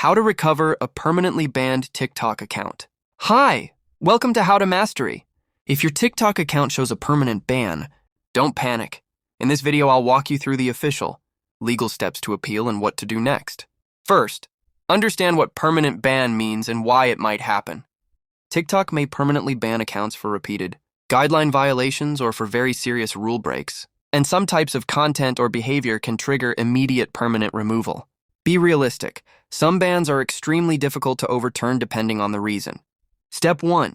How to recover a permanently banned TikTok account. Hi, welcome to How to Mastery. If your TikTok account shows a permanent ban, don't panic. In this video, I'll walk you through the official, legal steps to appeal and what to do next. First, understand what permanent ban means and why it might happen. TikTok may permanently ban accounts for repeated guideline violations or for very serious rule breaks, and some types of content or behavior can trigger immediate permanent removal. Be realistic. Some bans are extremely difficult to overturn depending on the reason. Step 1.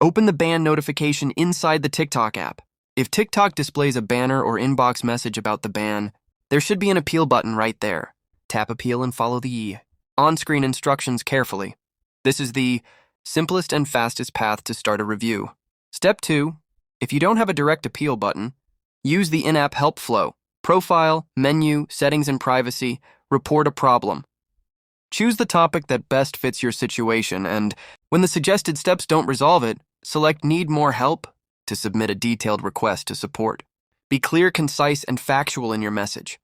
Open the ban notification inside the TikTok app. If TikTok displays a banner or inbox message about the ban, there should be an appeal button right there. Tap appeal and follow the on-screen instructions carefully. This is the simplest and fastest path to start a review. Step 2. If you don't have a direct appeal button, use the in-app help flow. Profile, menu, settings and privacy, report a problem. Choose the topic that best fits your situation, and when the suggested steps don't resolve it, select Need More Help to submit a detailed request to support. Be clear, concise, and factual in your message.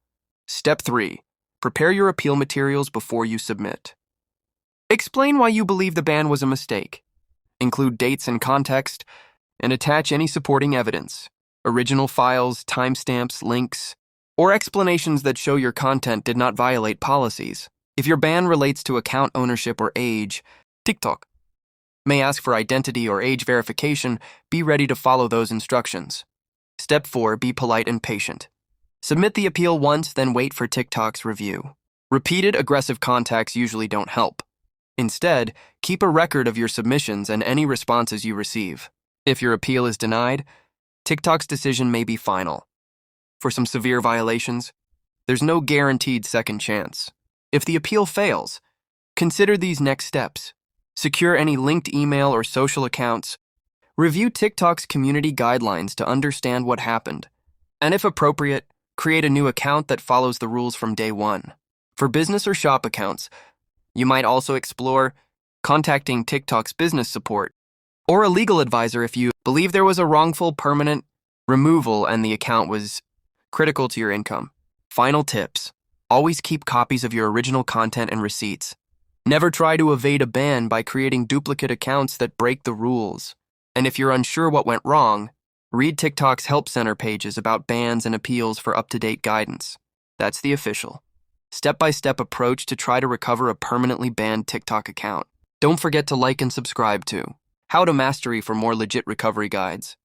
Step 3. Prepare your appeal materials before you submit. Explain why you believe the ban was a mistake. Include dates and context, and attach any supporting evidence, original files, timestamps, links, or explanations that show your content did not violate policies. If your ban relates to account ownership or age, TikTok may ask for identity or age verification. Be ready to follow those instructions. Step 4. Be polite and patient. Submit the appeal once, then wait for TikTok's review. Repeated aggressive contacts usually don't help. Instead, keep a record of your submissions and any responses you receive. If your appeal is denied, TikTok's decision may be final. For some severe violations, there's no guaranteed second chance. If the appeal fails, consider these next steps. Secure any linked email or social accounts. Review TikTok's community guidelines to understand what happened. And if appropriate, create a new account that follows the rules from day one. For business or shop accounts, you might also explore contacting TikTok's business support or a legal advisor if you believe there was a wrongful permanent removal and the account was critical to your income. Final tips. Always keep copies of your original content and receipts. Never try to evade a ban by creating duplicate accounts that break the rules. And if you're unsure what went wrong, read TikTok's Help Center pages about bans and appeals for up-to-date guidance. That's the official, step-by-step approach to try to recover a permanently banned TikTok account. Don't forget to like and subscribe to How to Mastery for more legit recovery guides.